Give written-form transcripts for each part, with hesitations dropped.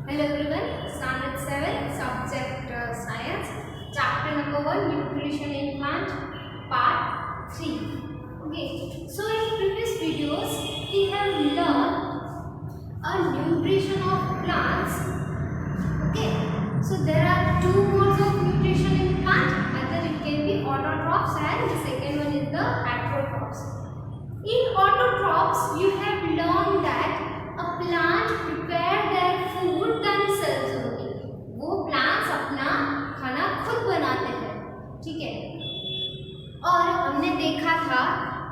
Hello everyone, standard 7, subject science, chapter number 1, nutrition in plant, part 3. Okay, so in previous videos we have learned a nutrition of plants. Okay, so there are two modes of nutrition in plant, either it can be autotrophs and the second one is the heterotrophs. In autotrophs you have learned that a plant prepare their food themselves only. वो plants अपना खाना खुद बनाते हैं, ठीक है। और हमने देखा था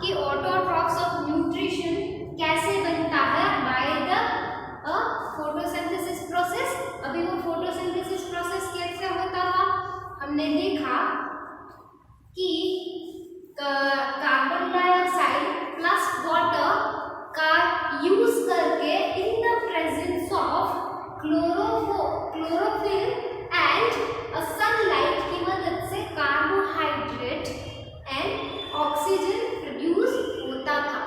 कि autotrophs of nutrition कैसे बनता है by the photosynthesis process। अभी वो photosynthesis process कैसे होता था हमने देखा कि कार्बन डाइऑक्साइड प्लस वाटर का यूज करके in the presence of chlorophyll and sunlight की मदद से कार्बोहाइड्रेट एंड ऑक्सीजन प्रोड्यूस होता था।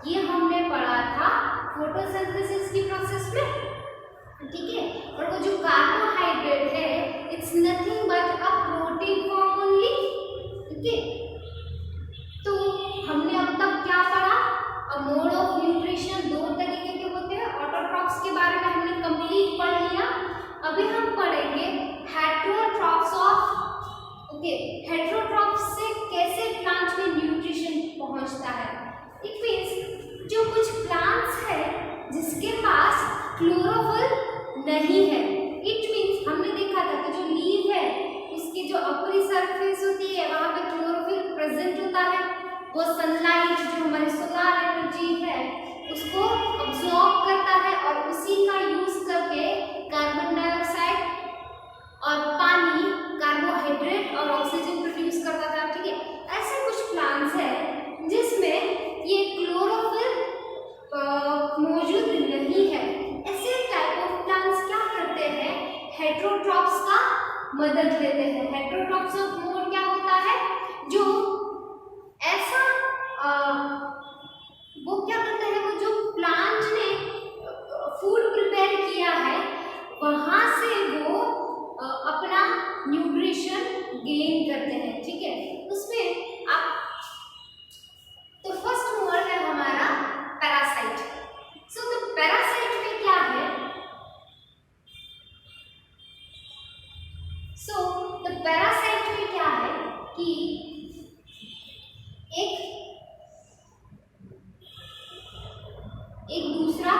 ये हमने पढ़ा था फोटोसिंथेसिस की प्रोसेस में, ठीक है। और वो जो कार्बोहाइड्रेट है it's nothing but a protein form only, ठीक है। तो हमने अब तक क्या पढ़ा, मोड ऑफ न्यूट्रिशन दो तरीके के होते हैं। ऑटोट्रॉफ्स के बारे में हमने कंप्लीट पढ़ लिया। अभी हम पढ़ेंगे हेटेरोट्रॉफ्स ऑफ, ओके, हेटेरोट्रॉफ्स से कैसे प्लांट में न्यूट्रिशन पहुंचता है। इट मींस जो कुछ प्लांट्स है जिसके पास क्लोरोफिल नहीं है, इट मींस हमने देखा था कि जो लीव है उसकी जो ऊपरी सरफेस होती है वहां पे क्लोरोफिल प्रेजेंट होता है। वो सनलाइट जो हमारी सोलर एनर्जी है उसको अब्सॉर्ब करता है और उसी का यूज करके कार्बन डाइऑक्साइड और पानी, कार्बोहाइड्रेट और ऑक्सीजन प्रोड्यूस करता था, ठीक है। ऐसे कुछ प्लांट्स है जिसमें ये क्लोरोफिल मौजूद नहीं है। ऐसे टाइप ऑफ प्लांट्स क्या करते हैं, हेटेरोट्रॉफ्स का मदद लेते हैं। हेटेरोट्रॉफ्स ऑफ मोड क्या होता है, जो ऐसा वो क्या करते हैं, वो जो प्लांट ने फूड प्रिपेयर किया है वहां से वो अपना न्यूट्रिशन गेन करते हैं, ठीक है। उसमें आप तो फर्स्ट मोड है हमारा पैरासाइट। सो तो पैरासाइट में क्या है, सो तो पैरासाइट में क्या है कि एक दूसरा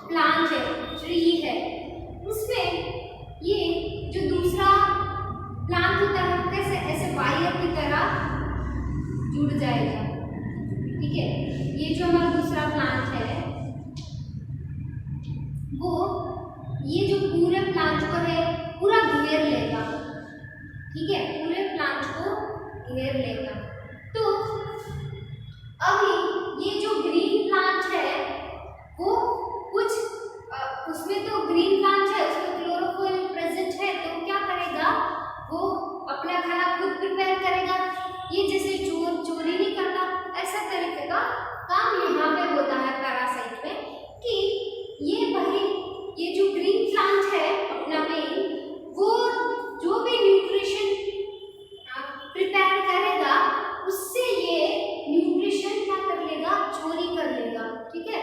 प्लांट है, ट्री है, उसमें ये जो दूसरा प्लांट होता है कैसे ऐसे वायर की तरह जुड़ जाएगा, ठीक है। ये जो हमारा दूसरा प्लांट है वो ये जो पूरे प्लांट को है पूरा घेर लेगा, ठीक है, पूरे प्लांट को घेर लेगा। तो अभी ये जो ग्रीन प्लांट है वो कुछ उसमें तो ग्रीन प्लांट है उसमें क्लोरोफिल प्रेजेंट है, तो क्या करेगा वो अपना खाना खुद प्रिपेयर करेगा। ये जैसे चोरी नहीं करता, ऐसा तरीके का काम यहाँ पे होता है पैरासाइट में कि ये जो ग्रीन प्लांट है अपना मेन वो जो भी न्यूट्रिशन प्रिपेयर करेगा उससे ये न्यूट्रिशन क्या कर लेगा, चोरी कर लेगा, ठीक है,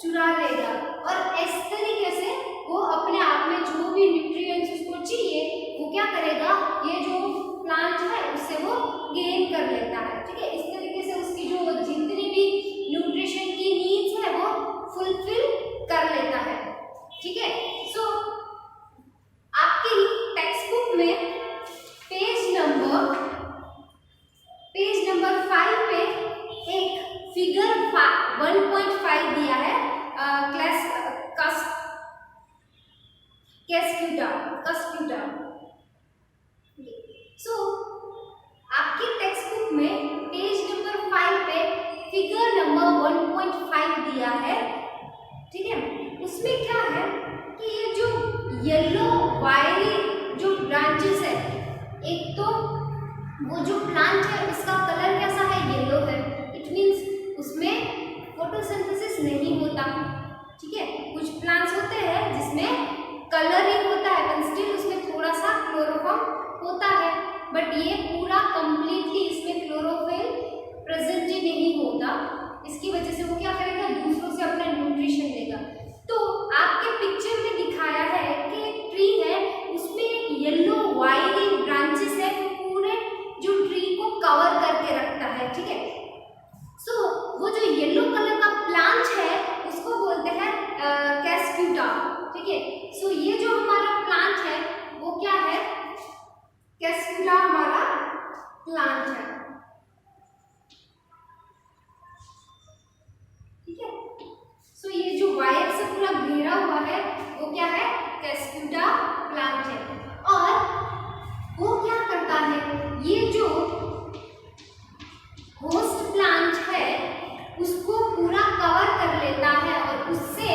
चुरा लेगा। और इस तरीके से वो अपने आप में जो भी न्यूट्रिएंट्स उसको चाहिए वो क्या करेगा, ये जो प्लांट है उससे वो गेन कर लेता है, ठीक है। इस तरीके से उसकी जो जितनी भी न्यूट्रिशन की नीड्स है वो फुलफिल कर लेता है, ठीक है। सो आपकी टेक्स्ट बुक में पेज नंबर 5 पे एक फिगर 1.5 दिया है, कस्क्यूटा। सो आपकी टेक्स्ट बुक में पेज नंबर 5 पे फिगर नंबर 1.5 दिया है, ठीक है। उसमें क्या है कि ये जो येलो वायरी जो ब्रांचेस है, एक तो वो जो प्लांट है उसका कलर कैसा है, येलो है। इट मींस उसमें फोटोसिंथेसिस नहीं होता, ठीक है। कुछ प्लांट्स होते हैं जिसमें कलरिंग होता है, पर स्टिल उसमें थोड़ा सा क्लोरोफॉर्म होता है, बट ये पूरा कंप्लीटली इसमें क्लोरोफिल प्रेजेंट ही नहीं होता। इसकी वजह से वो क्या करेगा, दूसरों से अपना न्यूट्रिशन लेगा। तो आपके पिक्चर में दिखाया है कि एक ट्री है, उसमें एक येलो वाइड ब्रांचेस है, पूरे जो ट्री को कवर करके रखता है, ठीक है। सो वो जो येलो कलर का प्लांट है उसको बोलते हैं कैस्क्यूटा, ठीक है। सो ये जो हमारा प्लांट है वो क्या है, कैस्क्यूटा हमारा प्लांट है, ठीक है। सो ये जो वायर से पूरा घेरा हुआ है वो क्या है, कैस्क्यूटा प्लांट है। और वो क्या करता है, ये जो होस्ट प्लांट है उसको पूरा कवर कर लेता है और उससे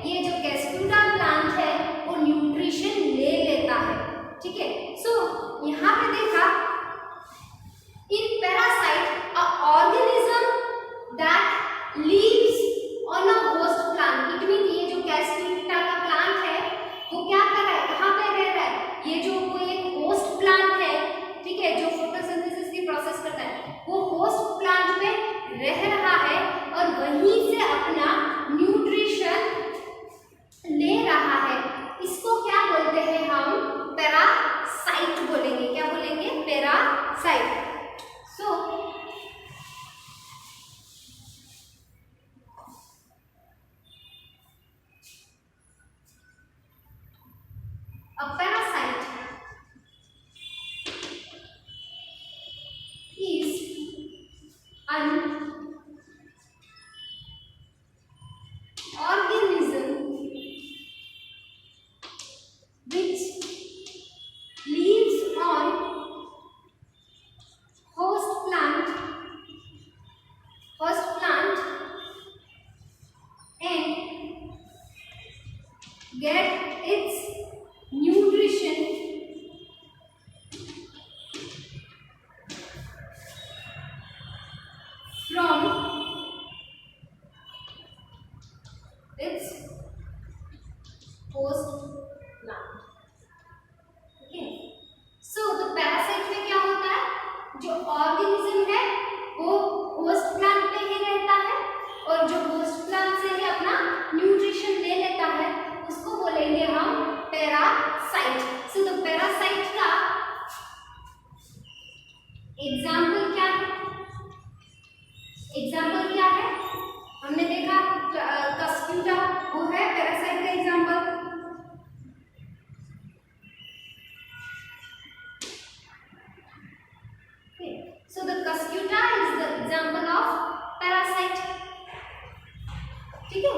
ये जो कैस्क्यूटा प्लांट है वो न्यूट्रिशन ले लेता है, ठीक है। सो यहाँ पे देखा, in parasite a organism that lives on a host plant, it mean ये जो कैस्क्यूटा का प्लांट है वो क्या कर रहा है, कहाँ पे रह रहा है, ये जो कोई एक होस्ट प्लांट है, ठीक है, जो फोटोसिंथेसिस की प्रोसेस करता है, वो होस्ट प्लांट में रह रहा है और वहीं से अपना न्यूट्रिशन ले रहा है। इसको क्या बोलते हैं हम, पैरासाइट बोलेंगे। क्या बोलेंगे, parasite. So a parasite is an organism which lives on host plant and get its nutrition from its host plant, okay। So तो पैरासाइट में क्या होता है, जो ऑर्गेनिज्म है वो होस्ट प्लांट पे ही रहता है और जो होस्ट प्लांट से ही अपना न्यूट्रिशन ले लेता है उसको बोलेंगे हम पैरासाइट। सो तो पैरासाइट का एग्जाम्पल क्या है, एग्जाम्पल क्या है, हमने देखा कैस्क्यूटा, वो है पैरासाइट का example. So the Cuscuta is the example of parasite, ठीक है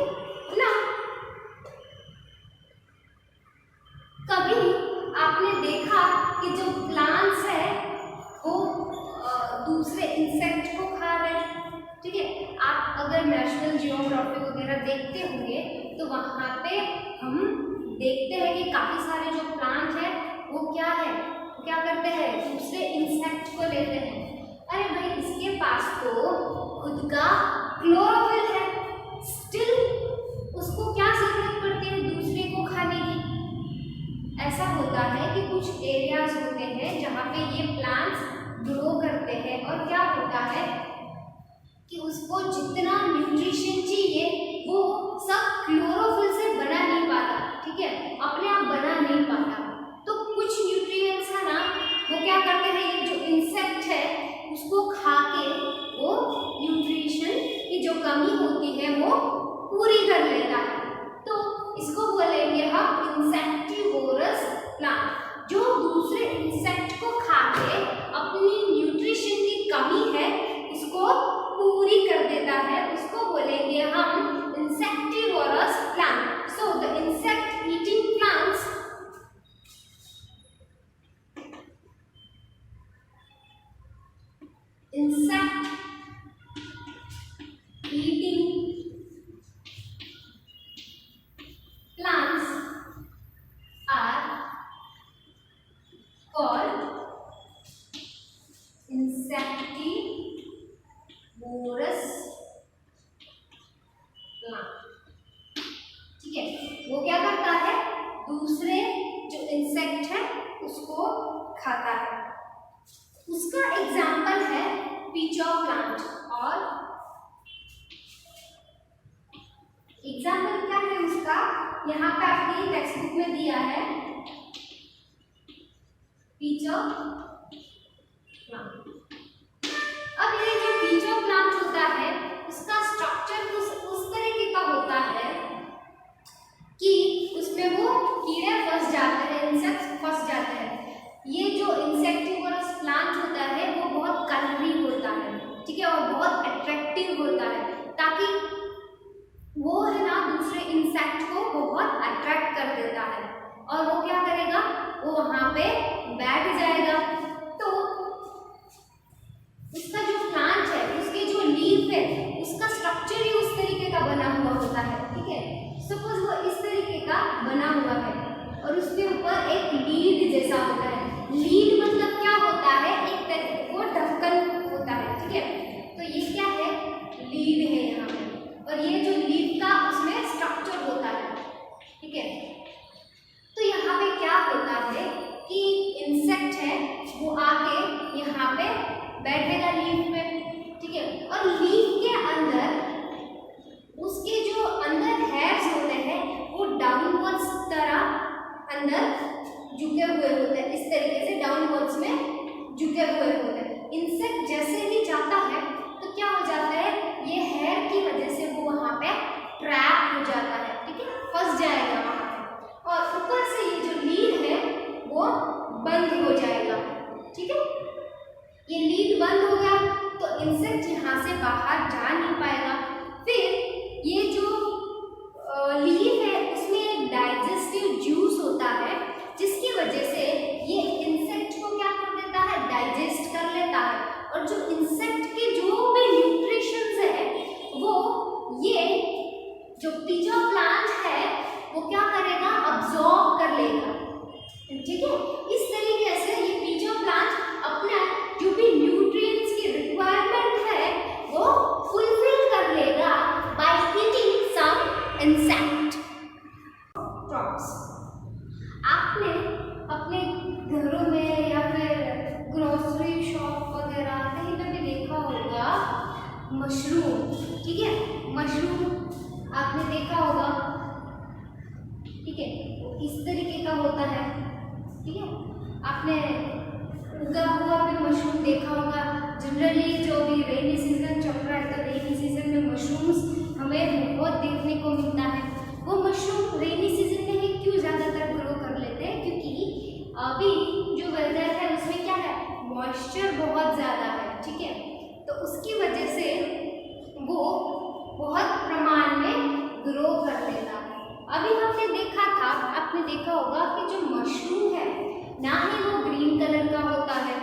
ना। कभी आपने देखा कि जो प्लांट्स है वो दूसरे इंसेक्ट को खा रहे हैं, ठीक है। आप अगर नेशनल जियोग्राफी वगैरह देखते होंगे तो वहाँ पे हम देखते हैं कि काफ़ी सारे जो प्लांट है वो क्या है, क्या करते हैं, दूसरे इंसेक्ट को लेते हैं। अरे भाई, इसके पास तो खुद का क्लोरोफिल है, स्टिल उसको क्या जरूरत पड़ती है दूसरे को खाने की। ऐसा होता है कि कुछ एरियाज होते हैं जहाँ पे ये प्लांट्स ग्रो करते हैं और क्या होता है कि उसको जितना न्यूट्रिशन चाहिए वो सब क्लोरोफिल से बना नहीं पाता, ठीक है, अपने आप बना नहीं पाता। तो कुछ न्यूट्रिएंट्स है ना, वो क्या करते हैं, ये जो इंसेक्ट है उसको खा के वो न्यूट्रिशन की जो कमी होती है वो पूरी कर लेता है। तो इसको बोलेंगे हम इंसेक्टिवोरस प्लांट, जो दूसरे इंसेक्ट को खा के अपनी न्यूट्रिशन की कमी है उसको पूरी कर देता है, उसको बोलेंगे हम insectivorous plant. So the insect eating plants insect eating plants are called insectivorous plant, ठीक है। वो क्या करता है, दूसरे जो इंसेक्ट है उसको खाता है। उसका एग्जाम्पल है पिचॉक प्लांट। और एग्जाम्पल क्या है उसका, यहाँ पे आपकी टेक्स्ट बुक में दिया है पिचॉक प्लांट। अब ये जो पिचॉक प्लांट होता है उसका स्ट्रक्चर उस तरीके का होता है कि उसमें वो कीड़े फंस जाते हैं, इंसेक्ट्स फंस जाते हैं। ये जो इंसेक्टिवोरस प्लांट होता है वो बहुत कलरी होता है, ठीक है, और बहुत अट्रैक्टिव होता है, ताकि वो है ना दूसरे इंसेक्ट को बहुत अट्रैक्ट कर देता है। और वो क्या करेगा, वो वहां पे बैठ जाएगा। तो उसका जो प्लांट है, उसके जो लीफ है, उसका स्ट्रक्चर ही उस तरीके का बना हुआ होता है, ठीक है। सपोज वो इस तरीके का बना हुआ है और उसके ऊपर एक लीड जैसा होता है। लीड मतलब क्या होता है, एक तरह वो ढक्कन होता है, ठीक है। तो ये क्या है, लीड है यहाँ पे, और ये जो लीड का उसमें स्ट्रक्चर होता है, ठीक है। तो यहाँ पे क्या होता है कि इंसेक्ट है वो आके यहाँ पे बैठेगा लीफ पे, ठीक है। और लीफ के अंदर उसके जो अंदर हेयर्स होते हैं वो डाउनवर्ड्स तरह अंदर झुके हुए होते हैं, इस तरीके से डाउनवर्ड्स में झुके हुए होते हैं। इंसेक्ट जैसे ही जाता है तो क्या हो जाता है, ये हेयर की वजह से वो वहाँ पे ट्रैप हो जाता है, ठीक है, फंस जाएगा वहाँ पे। और ऊपर से ये जो लीड है वो बंद हो जाएगा, ठीक है। ये लीड बंद हो गया तो इंसेक्ट यहाँ से बाहर जा नहीं पाएगा। फिर ये जो लीफ है उसमें एक डाइजेस्टिव जूस होता है, जिसकी वजह से ये इंसेक्ट को क्या कर देता है, डाइजेस्ट कर लेता है। और जो इंसेक्ट के जो भी न्यूट्रिशंस है वो ये जो पिचॉक प्लांट है वो क्या करेगा, अब्सॉर्ब कर लेगा, ठीक है। इस तरीके से ये पिचॉक प्लांट अपना जो भी न्यूट्रिएंट्स की रिक्वायरमेंट है वो फुलफिल कर लेगा by eating some insect crops. आपने अपने घरों में या फिर ग्रोसरी शॉप वगैरह कहीं पे भी देखा होगा मशरूम, ठीक है। मशरूम आपने देखा होगा, ठीक है, इस तरीके का होता है, ठीक है। आपने उगा हुआ भी मशरूम देखा होगा। जनरली जो भी रेनी सीजन चल रहा है तो रेनी सीजन में मशरूम्स हमें बहुत देखने को मिलता है। वो मशरूम रेनी सीजन में ही क्यों ज़्यादातर ग्रो कर लेते हैं, क्योंकि अभी जो वेदर है उसमें क्या है, मॉइस्चर बहुत ज़्यादा है, ठीक है। तो उसकी वजह से वो बहुत प्रमाण में ग्रो कर लेता है। अभी हमने देखा था, आपने देखा होगा कि जो मशरूम है ना ही वो ग्रीन कलर का होता है,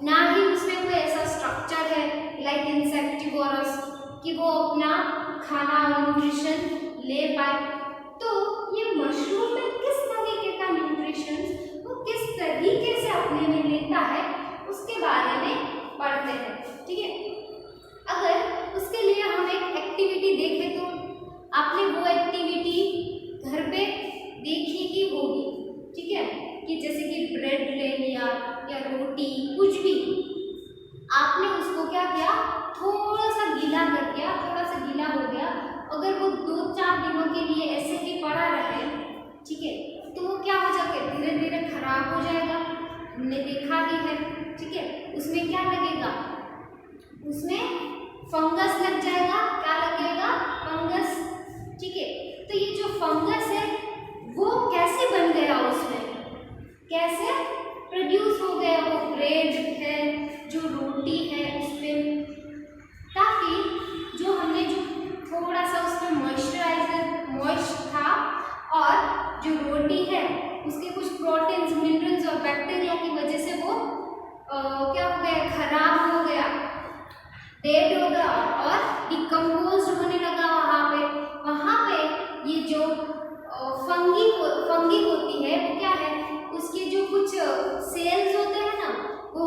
ना ही उसमें कोई ऐसा स्ट्रक्चर है लाइक इंसेक्टिवोरस कि वो अपना खाना और न्यूट्रिशन ले पाए। तो ये मशरूम में किस तरीके का न्यूट्रिशन वो किस तरीके से अपने में लेता है उसके बारे में पढ़ते हैं, ठीक है। अगर उसके लिए हम एक एक्टिविटी देखें तो आपने वो एक्टिविटी घर पे देखी ही होगी, ठीक है, कि जैसे कि ब्रेड ले लिया या रोटी, कुछ भी आपने उसको क्या किया, थोड़ा सा गीला कर दिया, थोड़ा सा गीला हो गया। अगर वो 2-4 दिनों के लिए ऐसे ही पड़ा रहे, ठीक है, तो वो क्या हो जाएगा, धीरे धीरे खराब हो जाएगा। हमने देखा ही है, ठीक है। उसमें क्या लगेगा, उसमें फंगस लग जाएगा। क्या लगेगा, फंगस, ठीक है। तो ये जो फंगस है वो कैसे बन गया, उसमें कैसे प्रोड्यूस हो गया वो ब्रेड है, जो रोटी है उसमें, ताकि जो हमने जो थोड़ा सा उसमें मॉइस्ट था और जो रोटी है उसके कुछ प्रोटीन्स, मिनरल्स और बैक्टीरिया की वजह से वो क्या हो गया, खराब हो गया, डेड हो गया और डिकम्पोज होने लगा। वहाँ पे ये जो फंगी होती है वो क्या है, उसके जो कुछ सेल्स होते हैं ना वो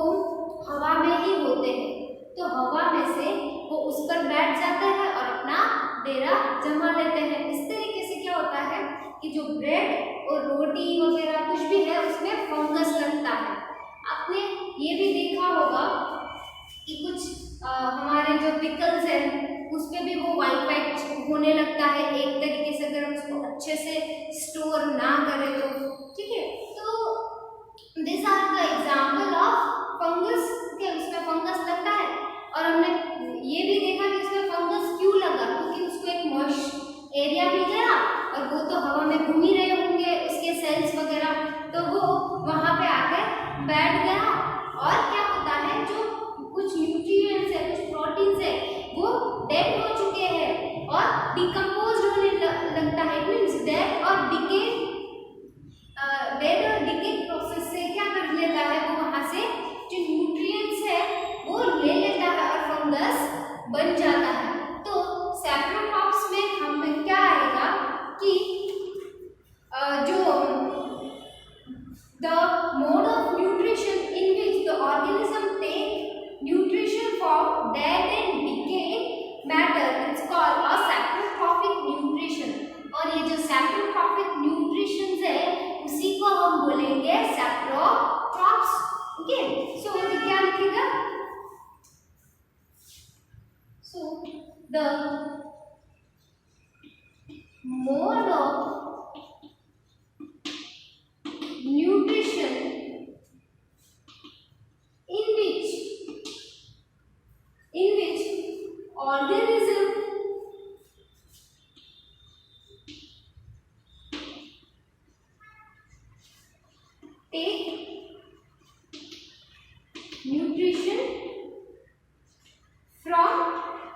हवा में ही होते हैं। तो हवा में से वो उस पर बैठ जाते हैं और अपना डेरा जमा लेते हैं। इस तरीके से क्या होता है कि जो ब्रेड और रोटी वगैरह कुछ भी है उसमें फंगस लगता है। आपने ये भी देखा होगा कि कुछ हमारे जो पिकल्स हैं उस पे भी वो वाइट वाइट होने लगता है एक तरीके से, अगर हम उसको अच्छे से स्टोर ना करें तो। ठीक है, तो this are the example of fungus के उसमें फंगस लगता है। और हमने ये भी देखा कि उसमें फंगस क्यों लगा, क्योंकि उसको एक मॉइस्ट एरिया मिल गया और वो तो हवा में घूम ही रहे होंगे उसके सेल्स वगैरह, तो वो वहाँ पे आकर बैठ गया। और क्या होता है, जो कुछ न्यूट्रिएंट्स है, कुछ प्रोटीन्स है, वो डेड हो चुके हैं और डिकम्पोज होने लगता है। इट मीन्स डेड और डिके प्रोसेस से क्या कर लेता है, वो वहाँ से जो न्यूट्रिएंट्स है वो ले लेता है और फंगस बन जाता है। तो सैप्रोफॉइट्स में हमें क्या आएगा कि जो the mode of nutrition in which the organism take nutrition from dead and decayed matter, it's called a saprotrophic nutrition। और ये जो saprotrophic nutrition है उसी को हम बोलेंगे saprotrophs। ओके, सो क्या लिखेगा, so the mode of nutrition in which organism take nutrition from,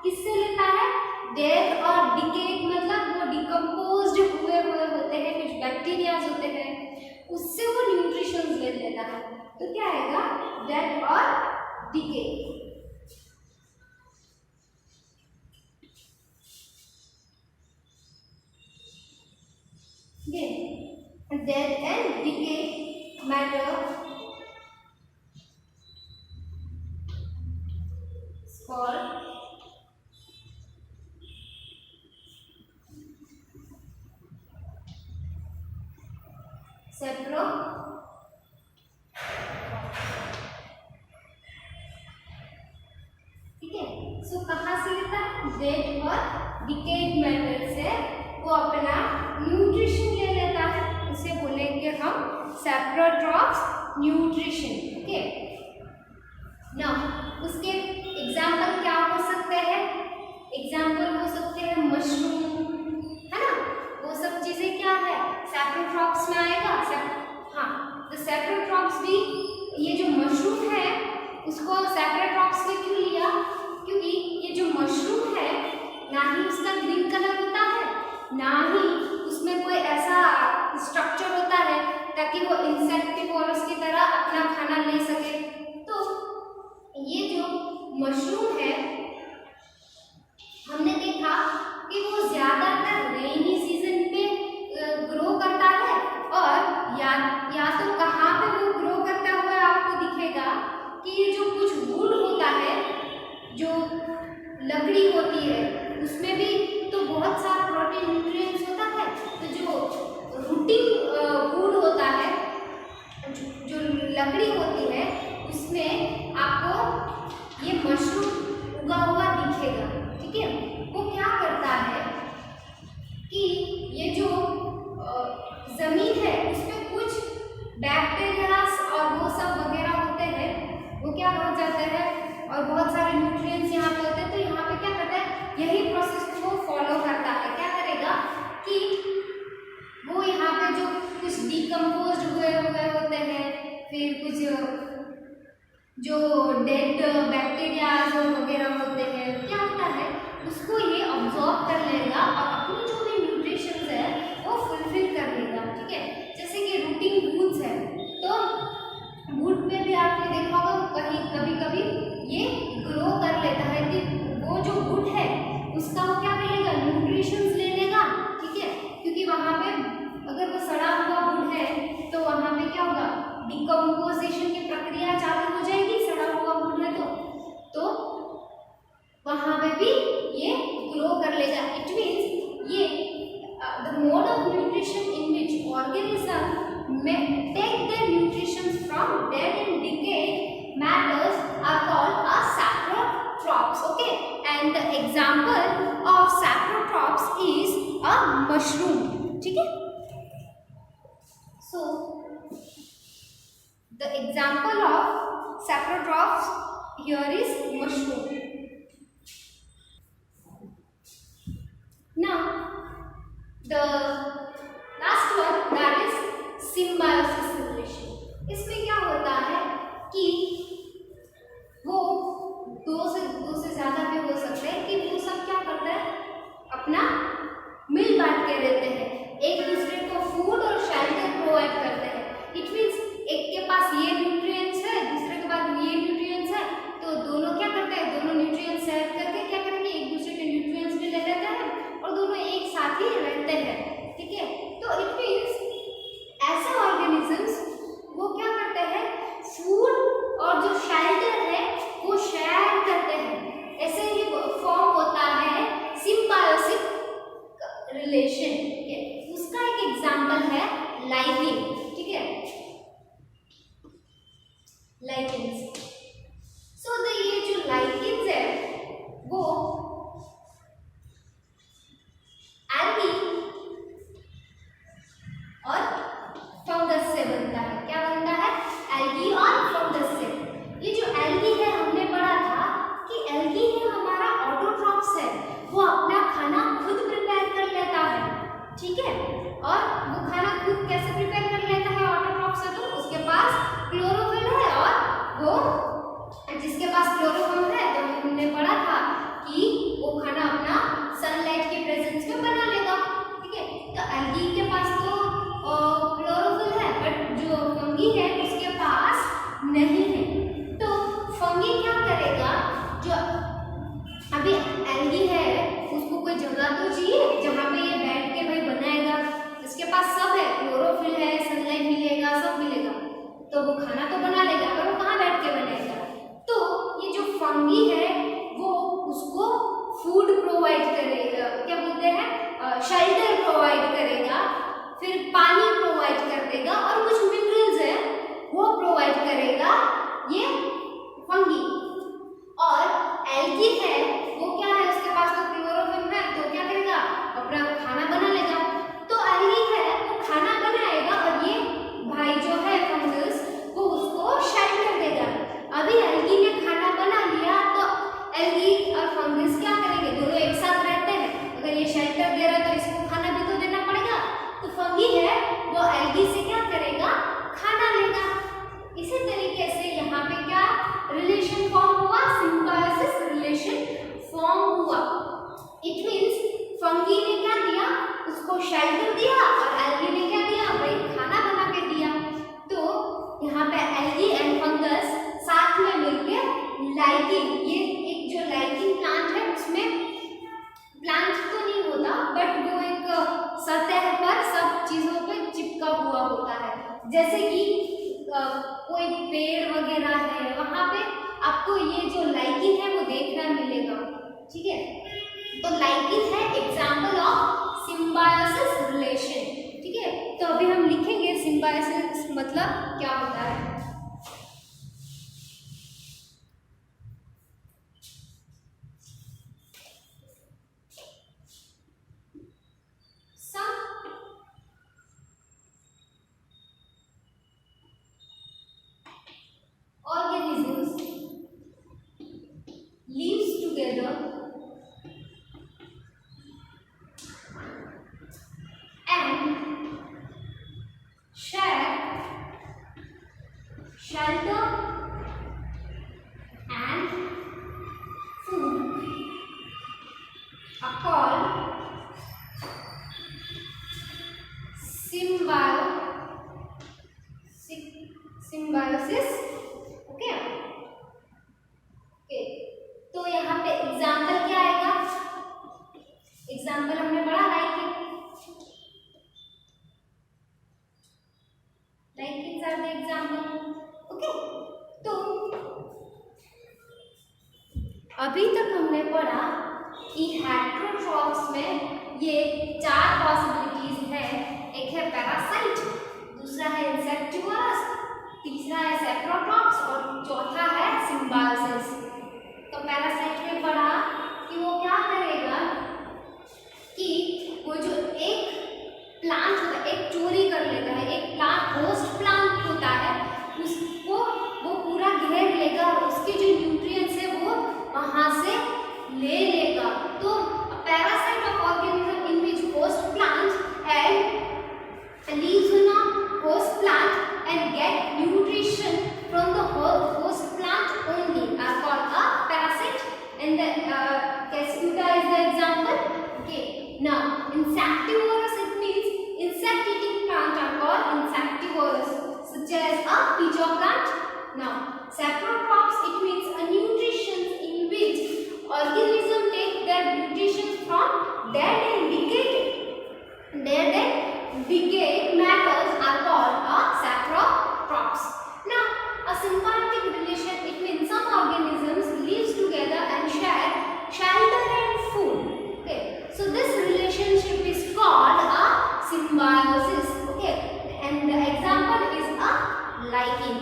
किससे लेता है, डेथ और डिकेड, मतलब वो डिकम्पोज्ड हुए होते हैं, कुछ बैक्टीरियाज होते हैं, उससे वो न्यूट्रिशंस ले लेता है। तो क्या आएगा, डेथ और decay. Death and decay matter for सेप्रो ठीक है। सो कहाँ से लेता है, डेड और डिकेड मैटर से वो अपना न्यूट्रिशन ले लेता है, उसे बोलेंगे हम सेप्रोट्रॉफ्स न्यूट्रिशन। ओके, नाउ उसके एग्जाम्पल क्या हो सकते हैं, एग्जाम्पल हो सकते हैं मशरूम, है ना, वो सब चीजें क्या है सेप्रोट्रॉफ्स में आएगा। हाँ, तो सेप्रोट्रॉफ्स भी, ये जो मशरूम है उसको सेप्रोट्रॉफ्स में क्यों लिया, क्योंकि ये जो मशरूम है ना ही उसका ग्रीन कलर होता है, ना ही उसमें कोई ऐसा स्ट्रक्चर होता है ताकि वो इंसेक्टिवोरस की तरह अपना खाना ले सके। तो ये जो मशरूम है हमने देखा कि वो ज्यादातर रेनी सीजन पे ग्रो करता है, और या तो कहाँ पे वो ग्रो करता हुआ आपको दिखेगा कि ये जो कुछ वुड होता है, जो लकड़ी होती है, उसमें भी तो बहुत सारा प्रोटीन न्यूट्रिएंट्स होता है। तो जो रूटिंग वुड होता है, जो लकड़ी होती है, उसमें आपको ये मशरूम उगा हुआ दिखेगा। ठीक है, वो क्या करता है कि ये जो जमीन है उसमें कुछ बैक्टीरियास और वो सब वगैरह होते हैं, वो क्या हो जाते हैं, और बहुत सारे न्यूट्रिएंट्स यहाँ पे होते हैं। तो यहाँ पे क्या करता है, यही प्रोसेस को फॉलो करता है। क्या करेगा कि वो यहाँ पे जो कुछ डिकम्पोज हुए होते हैं, फिर कुछ जो डेड बैक्टीरियाज और वगैरह होते हैं, क्या होता है उसको ये ऑब्जॉर्ब कर लेगा और अपनी जो भी न्यूट्रिशंस है वो फुलफिल कर लेगा। ठीक है, जैसे कि रूटिंग वुड्स है, तो वुड पे भी आपने देखा होगा कहीं कभी कभी ये ग्रो कर लेता है कि वो जो वुड है उसका वो क्या करेगा, न्यूट्रिशंस ले लेगा। ठीक है, क्योंकि वहाँ पे अगर वो सड़ा हुआ वुड है तो वहाँ पे क्या होगा, डिकम्पोजिशन की प्रक्रिया चालू हो जाएगी, सड़ा हुआ वुड है तो वहाँ पे भी ये ग्रो कर लेगा। इट मीन्स ये the mode of nutrition example of saprotrophs is a mushroom. ठीक है. So the example of saprotrophs here is mushroom. Now the last one, that is symbiosis relation. इसमें क्या होता है कि वो दो से ज़्यादा भी हो सकते हैं कि वो सब क्या करते हैं, अपना मिल बांट के रहते हैं, एक दूसरे को फूड और शेल्टर प्रोवाइड करते हैं. इट मीन्स एक के पास ये न्यूट्रिएंट्स है, दूसरे के पास ये न्यूट्रिएंट्स है, तो दोनों क्या करते हैं, दोनों न्यूट्रिएंट्स शेयर करके क्या करेंगे, एक दूसरे के न्यूट्रिएंट्स भी ले लेते हैं और दोनों एक साथ ही रहते हैं. ठीक है. तो इट मीन्स ऐसे ऑर्गेनिजम्स वो क्या करते हैं, फूड और जो शेल्टर है वो शेयर करते हैं. ऐसे ही फॉर्म होता है सिम्बायोसिक रिलेशन. ठीक है. उसका एक एग्जांपल है लाइकेन. ठीक है. लाइकेन्स. सो ये जो लाइकेन्स है वो एल्गी और फंगस से बनता है. क्या बनता है, एल्गी और फंगस से. ये जो एल्गी है हमने पढ़ा था कि एल्गी है हमारा ऑटोट्रॉप्स है, वो अपना खाना खुद प्रिपेयर कर लेता है. ठीक है. और वो खाना खुद कैसे प्रिपेयर कर लेता है ऑटोट्रॉप्स है, तो उसके पास क्लोरोफिल है और वो जिसके पास क्लोरोफिल है तो हमने पढ़ा था कि वो खाना अपना सनलाइट के प्रेजेंस में बना लेगा. ठीक है. तो एल्गी के पास तो क्लोरोफिल है, बट जो फंगी है उसके पास नहीं है. तो फंगी क्या करेगा, जो अभी एल्गी है उसको कोई जगह तो चाहिए जहाँ पे ये बैठ के भाई बनाएगा. इसके पास सब है, क्लोरोफिल है, सनलाइट मिलेगा, सब मिलेगा, तो वो खाना तो बना लेगा, पर वो कहाँ बैठ के बनेगा. तो ये जो फंगी है वो उसको फूड प्रोवाइड करेगा, क्या बोलते हैं, शेल्टर प्रोवाइड करेगा, फिर पानी प्रोवाइड कर देगा और कुछ मिनरल्स है वो प्रोवाइड करेगा ये फंगी. और एल्गी है वो क्या है, उसके पास तो क्लोरोफिल है, तो क्या करेगा, अपना खाना बना लेगा. तो एल्गी है वो खाना बनाएगा और ये भाई जो है फंगस वो उसको शेल्टर देगा. अभी एल्गी ने खाना बना लिया तो एल्गी और फंगस क्या करेंगे, दोनों एक साथ रहते हैं. अगर ये शेल्टर दे रहा है तो इसको खाना भी तो देना पड़ेगा. तो फंगी है वो एल्गी से क्या करेगा, खाना लेगा. इसी तरीके से यहाँ पे क्या रिलेशन फॉर्म हुआ, सिम्बायोसिस रिलेशन फॉर्म हुआ. इट मीन्स फंगी ने क्या दिया, उसको शेल्टर दिया और एल्गी ने क्या दिया, भाई खाना बना के दिया. तो यहाँ पे एल्गी एंड फंगस साथ में मिलकर लाइकेन, ये एक जो लाइकेन प्लांट है उसमें प्लांट तो नहीं होता बट वो एक सतह पर सब चीजों पे चिपका हुआ होता है. जैसे कि कोई पेड़ वगैरह है वहां पे आपको ये जो लाइकेन है वो देखना मिलेगा. ठीक है. तो लाइकेन है एग्जांपल ऑफ सिम्बायोसिस रिलेशन. ठीक है. तो अभी हम लिखेंगे सिम्बायोसिस मतलब क्या होता है. Organisms lives together and share shelter and food are called symbiosis. Okay. तो यहाँ पे एग्जाम्पल क्या आएगा, एग्जाम्पल हमने पढ़ा lichen are the example. Okay. तो अभी तक हमने पढ़ा कि हेटेरोट्रॉप्स में ये 4 पॉसिबिलिटीज है. एक है पैरासाइट, दूसरा है इंसेक्टिवोरस, तीसरा है सैप्रोट्रॉप्स और चौथा है सिम्बायोसिस. तो पैरासाइट में पढ़ा कि वो क्या चोरी कर लेता है। एक प्लांट होस्ट प्लांट होता है, उसको वो पूरा घेर लेगा और उसके जो न्यूट्रिएंट्स है वो वहाँ से ले लेगा। तो parasite of organism in which host plant and lives on a host plant and get nutrition from the host plant only are called a parasite, and the Cascuta is the example. Okay, now insectivorous, it means insect eating plant are called insectivorous, such as a peach plant. Now saprotrophs, it means a nutrition in which organism take their nutrition from dead and decayed matters are called saprotrophs. Now, a symbiotic relation, it means some organisms live together and share shelter and food. Okay, so this relationship is called a symbiosis. Okay, and the example is a lichen.